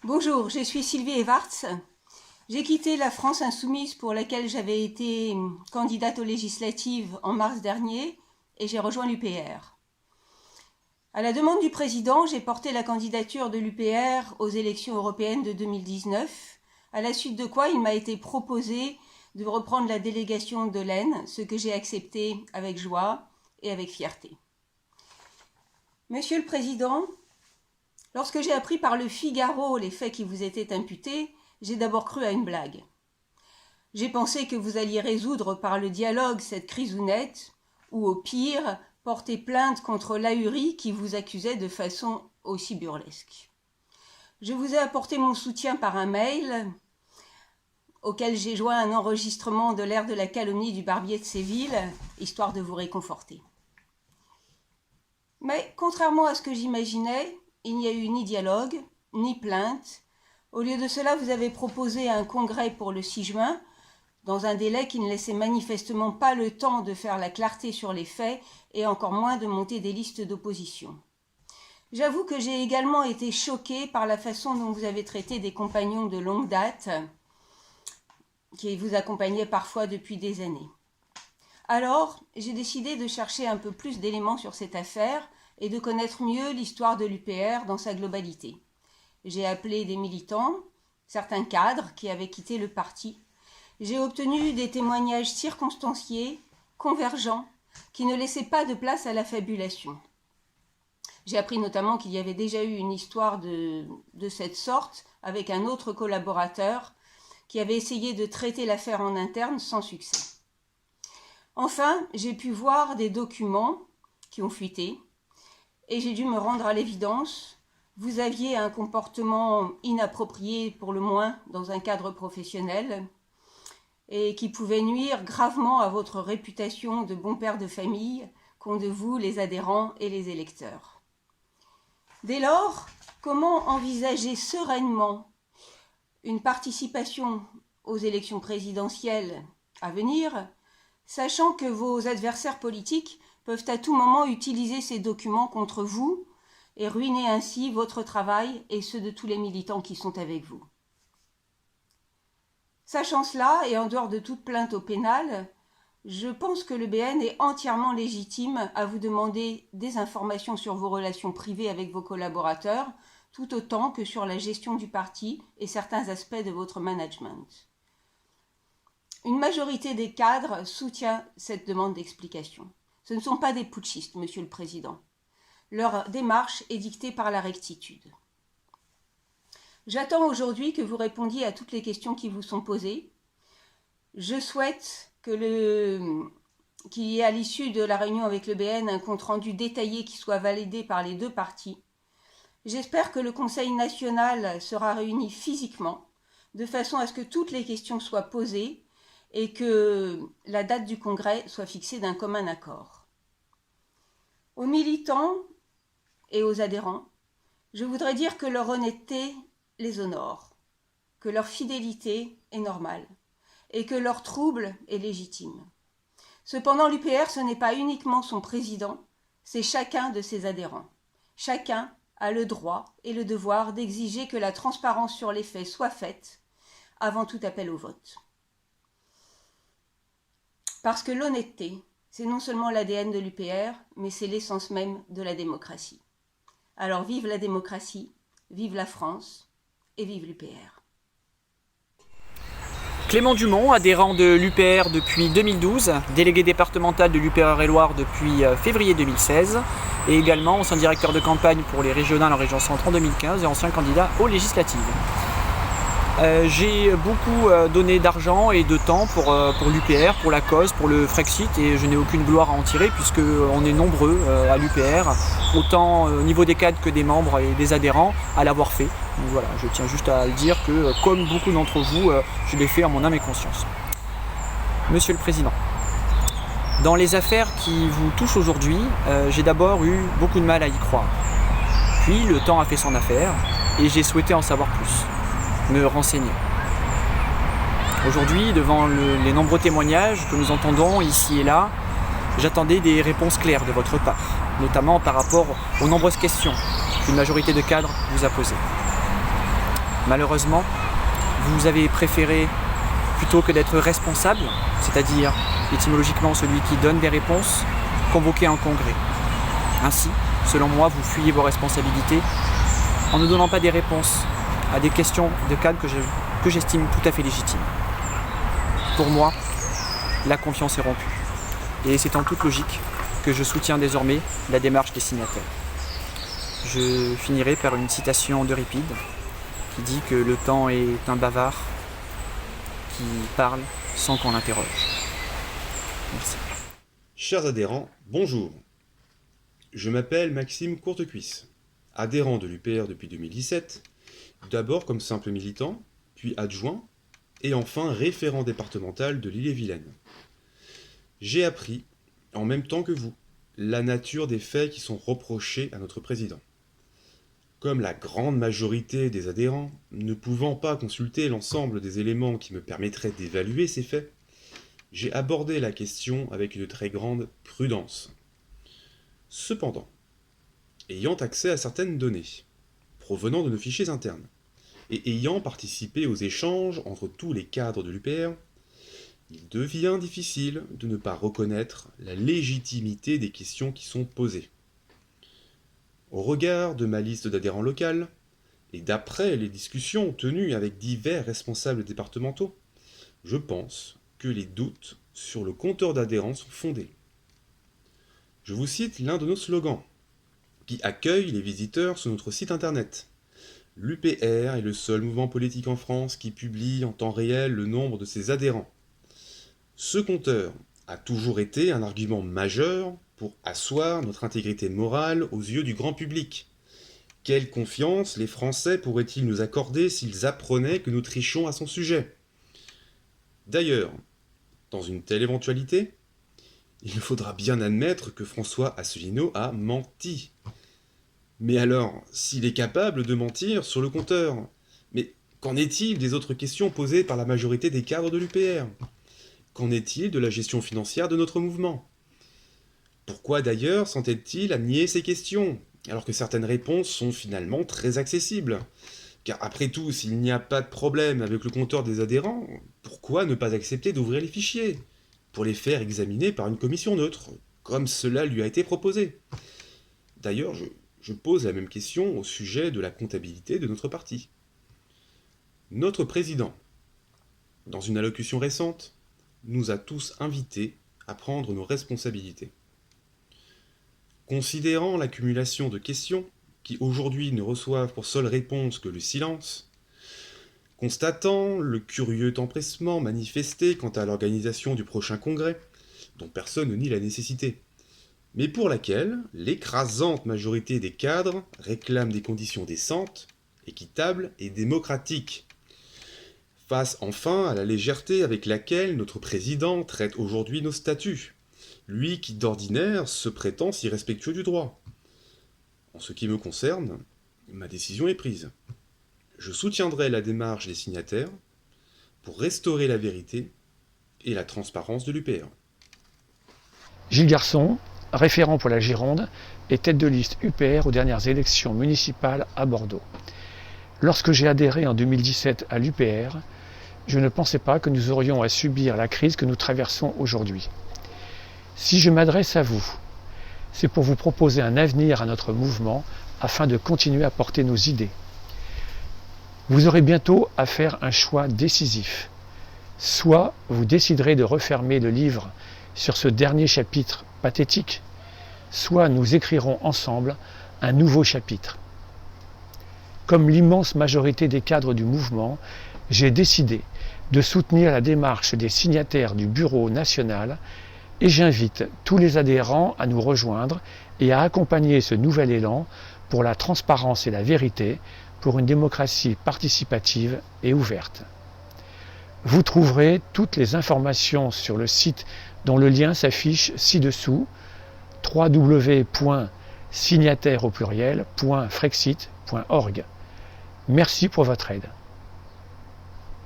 Bonjour, je suis Sylvie Evarts. J'ai quitté la France insoumise pour laquelle j'avais été candidate aux législatives en mars dernier et j'ai rejoint l'UPR. À la demande du président, j'ai porté la candidature de l'UPR aux élections européennes de 2019, à la suite de quoi il m'a été proposé de reprendre la délégation de l'Aisne, ce que j'ai accepté avec joie et avec fierté. Monsieur le Président, lorsque j'ai appris par le Figaro les faits qui vous étaient imputés, j'ai d'abord cru à une blague. J'ai pensé que vous alliez résoudre par le dialogue cette crisounette, ou au pire, porter plainte contre l'Ahuri qui vous accusait de façon aussi burlesque. Je vous ai apporté mon soutien par un mail, auquel j'ai joint un enregistrement de l'air de la calomnie du barbier de Séville, histoire de vous réconforter. Mais, contrairement à ce que j'imaginais, il n'y a eu ni dialogue, ni plainte. Au lieu de cela, vous avez proposé un congrès pour le 6 juin, dans un délai qui ne laissait manifestement pas le temps de faire la clarté sur les faits et encore moins de monter des listes d'opposition. J'avoue que j'ai également été choquée par la façon dont vous avez traité des compagnons de longue date qui vous accompagnaient parfois depuis des années. Alors, j'ai décidé de chercher un peu plus d'éléments sur cette affaire et de connaître mieux l'histoire de l'UPR dans sa globalité. J'ai appelé des militants, certains cadres qui avaient quitté le parti. J'ai obtenu des témoignages circonstanciés, convergents, qui ne laissaient pas de place à la fabulation. J'ai appris notamment qu'il y avait déjà eu une histoire de cette sorte avec un autre collaborateur qui avait essayé de traiter l'affaire en interne sans succès. Enfin, j'ai pu voir des documents qui ont fuité et j'ai dû me rendre à l'évidence. Vous aviez un comportement inapproprié pour le moins dans un cadre professionnel et qui pouvait nuire gravement à votre réputation de bon père de famille qu'ont de vous les adhérents et les électeurs. Dès lors, comment envisager sereinement une participation aux élections présidentielles à venir, sachant que vos adversaires politiques peuvent à tout moment utiliser ces documents contre vous et ruiner ainsi votre travail et ceux de tous les militants qui sont avec vous. Sachant cela, et en dehors de toute plainte au pénal, je pense que le BN est entièrement légitime à vous demander des informations sur vos relations privées avec vos collaborateurs, tout autant que sur la gestion du parti et certains aspects de votre management. Une majorité des cadres soutient cette demande d'explication. Ce ne sont pas des putschistes, Monsieur le Président. Leur démarche est dictée par la rectitude. J'attends aujourd'hui que vous répondiez à toutes les questions qui vous sont posées. Je souhaite qu'il y ait à l'issue de la réunion avec le BN un compte-rendu détaillé qui soit validé par les deux parties. J'espère que le Conseil national sera réuni physiquement, de façon à ce que toutes les questions soient posées et que la date du congrès soit fixée d'un commun accord. Aux militants et aux adhérents, je voudrais dire que leur honnêteté les honore, que leur fidélité est normale et que leur trouble est légitime. Cependant, l'UPR, ce n'est pas uniquement son président, c'est chacun de ses adhérents. Chacun a le droit et le devoir d'exiger que la transparence sur les faits soit faite avant tout appel au vote. Parce que l'honnêteté, c'est non seulement l'ADN de l'UPR, mais c'est l'essence même de la démocratie. Alors vive la démocratie, vive la France et vive l'UPR. Clément Dumont, adhérent de l'UPR depuis 2012, délégué départemental de l'UPR Eure-et-Loir depuis février 2016 et également ancien directeur de campagne pour les régionales en région centre en 2015 et ancien candidat aux législatives. J'ai beaucoup donné d'argent et de temps pour l'UPR, pour la cause, pour le Frexit et je n'ai aucune gloire à en tirer puisqu'on est nombreux à l'UPR, autant au niveau des cadres que des membres et des adhérents à l'avoir fait. Donc voilà, je tiens juste à le dire que comme beaucoup d'entre vous, je l'ai fait en mon âme et conscience. Monsieur le Président, dans les affaires qui vous touchent aujourd'hui, j'ai d'abord eu beaucoup de mal à y croire. Puis le temps a fait son affaire et j'ai souhaité en savoir plus. Me renseigner. Aujourd'hui, devant les nombreux témoignages que nous entendons ici et là, j'attendais des réponses claires de votre part, notamment par rapport aux nombreuses questions qu'une majorité de cadres vous a posées. Malheureusement, vous avez préféré, plutôt que d'être responsable, c'est-à-dire étymologiquement celui qui donne des réponses, convoquer un congrès. Ainsi, selon moi, vous fuyez vos responsabilités en ne donnant pas des réponses à des questions de cadre que j'estime tout à fait légitimes. Pour moi, la confiance est rompue. Et c'est en toute logique que je soutiens désormais la démarche des signataires. Je finirai par une citation d'Euripide qui dit que le temps est un bavard qui parle sans qu'on l'interroge. Merci. Chers adhérents, bonjour. Je m'appelle Maxime Courtecuisse, adhérent de l'UPR depuis 2017, d'abord comme simple militant, puis adjoint, et enfin référent départemental de l'Ille-et-Vilaine. J'ai appris, en même temps que vous, la nature des faits qui sont reprochés à notre président. Comme la grande majorité des adhérents, ne pouvant pas consulter l'ensemble des éléments qui me permettraient d'évaluer ces faits, j'ai abordé la question avec une très grande prudence. Cependant, ayant accès à certaines données, provenant de nos fichiers internes, et ayant participé aux échanges entre tous les cadres de l'UPR, il devient difficile de ne pas reconnaître la légitimité des questions qui sont posées. Au regard de ma liste d'adhérents locaux, et d'après les discussions tenues avec divers responsables départementaux, je pense que les doutes sur le compteur d'adhérents sont fondés. Je vous cite l'un de nos slogans, qui accueille les visiteurs sur notre site internet. L'UPR est le seul mouvement politique en France qui publie en temps réel le nombre de ses adhérents. Ce compteur a toujours été un argument majeur pour asseoir notre intégrité morale aux yeux du grand public. Quelle confiance les Français pourraient-ils nous accorder s'ils apprenaient que nous trichons à son sujet? D'ailleurs, dans une telle éventualité, il faudra bien admettre que François Asselineau a menti. Mais alors, s'il est capable de mentir sur le compteur, mais qu'en est-il des autres questions posées par la majorité des cadres de l'UPR? Qu'en est-il de la gestion financière de notre mouvement? Pourquoi d'ailleurs s'entête-t-il à nier ces questions, alors que certaines réponses sont finalement très accessibles? Car après tout, s'il n'y a pas de problème avec le compteur des adhérents, pourquoi ne pas accepter d'ouvrir les fichiers, pour les faire examiner par une commission neutre, comme cela lui a été proposé? D'ailleurs, je pose la même question au sujet de la comptabilité de notre parti. Notre président, dans une allocution récente, nous a tous invités à prendre nos responsabilités. Considérant l'accumulation de questions, qui aujourd'hui ne reçoivent pour seule réponse que le silence, constatant le curieux empressement manifesté quant à l'organisation du prochain congrès, dont personne ne nie la nécessité, mais pour laquelle l'écrasante majorité des cadres réclament des conditions décentes, équitables et démocratiques, face enfin à la légèreté avec laquelle notre président traite aujourd'hui nos statuts, lui qui d'ordinaire se prétend si respectueux du droit. En ce qui me concerne, ma décision est prise. Je soutiendrai la démarche des signataires pour restaurer la vérité et la transparence de l'UPR. Gilles Garçon, référent pour la Gironde et tête de liste UPR aux dernières élections municipales à Bordeaux. Lorsque j'ai adhéré en 2017 à l'UPR, je ne pensais pas que nous aurions à subir la crise que nous traversons aujourd'hui. Si je m'adresse à vous, c'est pour vous proposer un avenir à notre mouvement afin de continuer à porter nos idées. Vous aurez bientôt à faire un choix décisif. Soit vous déciderez de refermer le livre sur ce dernier chapitre pathétique, soit nous écrirons ensemble un nouveau chapitre. Comme l'immense majorité des cadres du mouvement, j'ai décidé de soutenir la démarche des signataires du Bureau national et j'invite tous les adhérents à nous rejoindre et à accompagner ce nouvel élan pour la transparence et la vérité, pour une démocratie participative et ouverte. Vous trouverez toutes les informations sur le site dont le lien s'affiche ci-dessous, www.signataires.frexit.org. Merci pour votre aide.